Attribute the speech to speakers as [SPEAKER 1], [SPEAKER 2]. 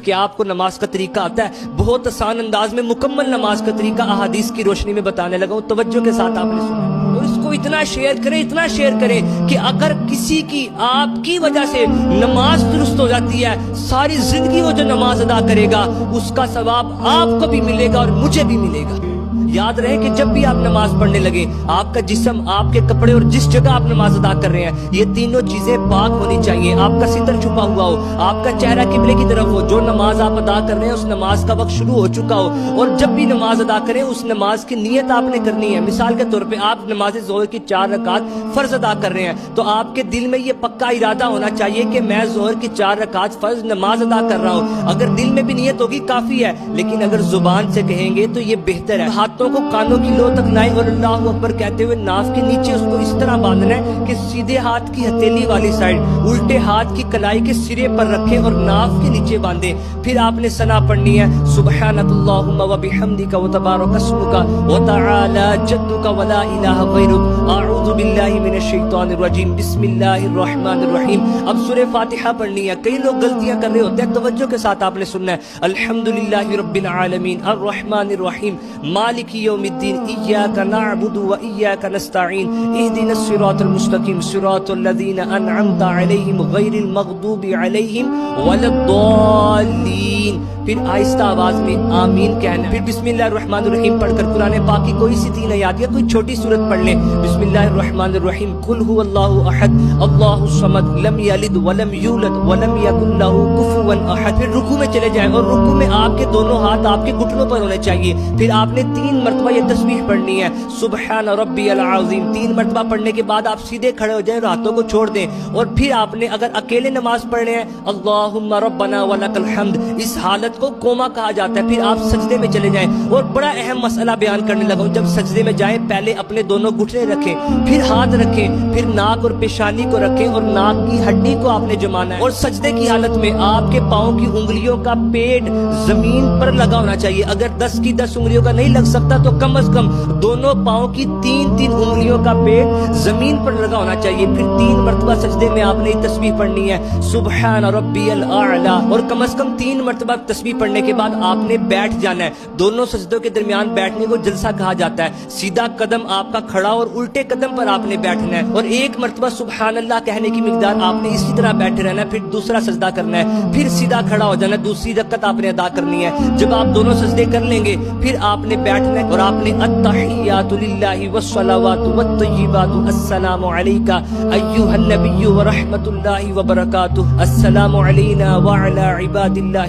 [SPEAKER 1] کہ آپ کو نماز کا طریقہ آتا ہے؟ بہت آسان انداز میں مکمل نماز کا طریقہ احادیث کی روشنی میں بتانے لگا ہوں، توجہ کے ساتھ آپ نے سنا، اور اس کو اتنا شیئر کریں کہ اگر کسی کی آپ کی وجہ سے نماز درست ہو جاتی ہے، ساری زندگی وہ جو نماز ادا کرے گا اس کا ثواب آپ کو بھی ملے گا اور مجھے بھی ملے گا۔ یاد رہے کہ جب بھی آپ نماز پڑھنے لگے، آپ کا جسم، آپ کے کپڑے اور جس جگہ آپ نماز ادا کر رہے ہیں، یہ تینوں چیزیں پاک ہونی چاہیے۔ آپ کا ستر چھپا ہوا ہو، آپ کا چہرہ قبلے کی طرف ہو، جو نماز آپ ادا کر رہے ہیں اس نماز کا وقت شروع ہو چکا ہو، اور جب بھی نماز ادا کریں اس نماز کی نیت آپ نے کرنی ہے۔ مثال کے طور پہ آپ نماز ظہر کی 4 رکعت فرض ادا کر رہے ہیں، تو آپ کے دل میں یہ پکا ارادہ ہونا چاہیے کہ میں ظہر کی 4 رکعت فرض نماز ادا کر رہا ہوں۔ اگر دل میں بھی نیت ہوگی کافی ہے، لیکن اگر زبان سے کہیں گے تو یہ بہتر ہے۔ ہاتھوں کو کانوں کی لو تک لائیں اور اللہ اکبر کہتے ہوئے ناف کے نیچے اس کو اس طرح باندھنا ہے کہ سیدھے ہاتھ کی ہتھیلی والی سائڈ الٹے ہاتھ کی کلائی کے سرے پر رکھیں اور ناف کے نیچے باندھیں۔ پھر آپ نے ثنا پڑھنی ہے، سبحانک اللہم وبحمدک وتبارک اسمک وتعالی جدک ولا الہ غیرک، اعوذ باللہ من الشیطان الرجیم، بسم اللہ الرحمن الرحیم۔ اب سورہ فاتحہ پڑھنی ہے۔ کئی لوگ غلطیاں کر رہے ہوتے ہیں، توجہ کے ساتھ آپ نے سننا ہے۔ الحمدللہ رب العالمین الرحمن الرحیم مالک یوم الدین إياك نعبد وإياك نستعين اهدنا الصراط المستقيم صراط الذين أنعمت عليهم غير المغضوب عليهم ولا الضالين۔ پھر آہستہ آواز میں آمین کہنا۔ پھر بسم اللہ الرحمن الرحیم پڑھ کر قرآن پاک کی کوئی سی 3 آیات یا کوئی چھوٹی سورت پڑھ لیں۔ بسم اللہ الرحمن الرحیم، قل هو اللہ احد اللہ الصمد لم یلد ولم یولد ولم یکن له کفوا احد۔ پھر رکوع میں چلے جائیں اور رکوع میں آپ کے دونوں ہاتھ آپ کے گھٹنوں پر ہونے چاہیے۔ پھر آپ نے 3 مرتبہ یہ تسبیح پڑھنی ہے، سبحان ربی العظیم۔ 3 مرتبہ پڑھنے کے بعد آپ سیدھے کھڑے ہو جائیں اور ہاتھوں کو چھوڑ دیں، اور پھر آپ نے اگر اکیلے نماز پڑھنے ہیں، اللہم ربنا ولک الحمد، اس حالت کو کوما کہا جاتا ہے۔ پھر آپ سجدے میں چلے جائیں، اور بڑا اہم مسئلہ بیان کرنے لگا ہوں۔ جب سجدے میں جائیں پہلے اپنے دونوں گھٹنے رکھیں، پھر ہاتھ رکھیں، پھر ناک اور پیشانی کو رکھیں اور ناک کی ہڈی کو آپ نے جمانا ہے، اور سجدے کی حالت میں آپ کے پاؤں کی انگلیوں کا پیڈ زمین پر لگا ہونا چاہیے۔ اگر 10 کی 10 انگلیوں کا نہیں لگ سکتا تو کم از کم دونوں پاؤں کی 3 انگلیوں کا پیڈ زمین پر لگا ہونا چاہیے۔ پھر 3 مرتبہ سجدے میں آپ نے تسبیح پڑھنی ہے، سبحان ربی الاعلی، اور کم از کم 3 مرتبہ تسبیح پڑھنے کے بعد آپ نے بیٹھ جانا ہے۔ دونوں سجدوں کے درمیان بیٹھنے کو جلسہ کہا جاتا ہے۔ سیدھا قدم آپ کا کھڑا اور الٹے قدم پر آپ نے بیٹھنا ہے، اور 1 مرتبہ سبحان اللہ کہنے کی مقدار آپ نے اسی طرح بیٹھے رہنا ہے۔ پھر دوسرا سجدہ کرنا ہے، پھر سیدھا کھڑا ہو جانا ہے، دوسری رکعت آپ نے ادا کرنی ہے۔ جب آپ دونوں سجدے کر لیں گے پھر آپ نے بیٹھنا ہے، اور آپ نے التحیات للہ والصلوات والطیبات السلام علیک ایھا النبی ورحمۃ اللہ وبرکاتہ، السلام علینا وعلی عباد اللہ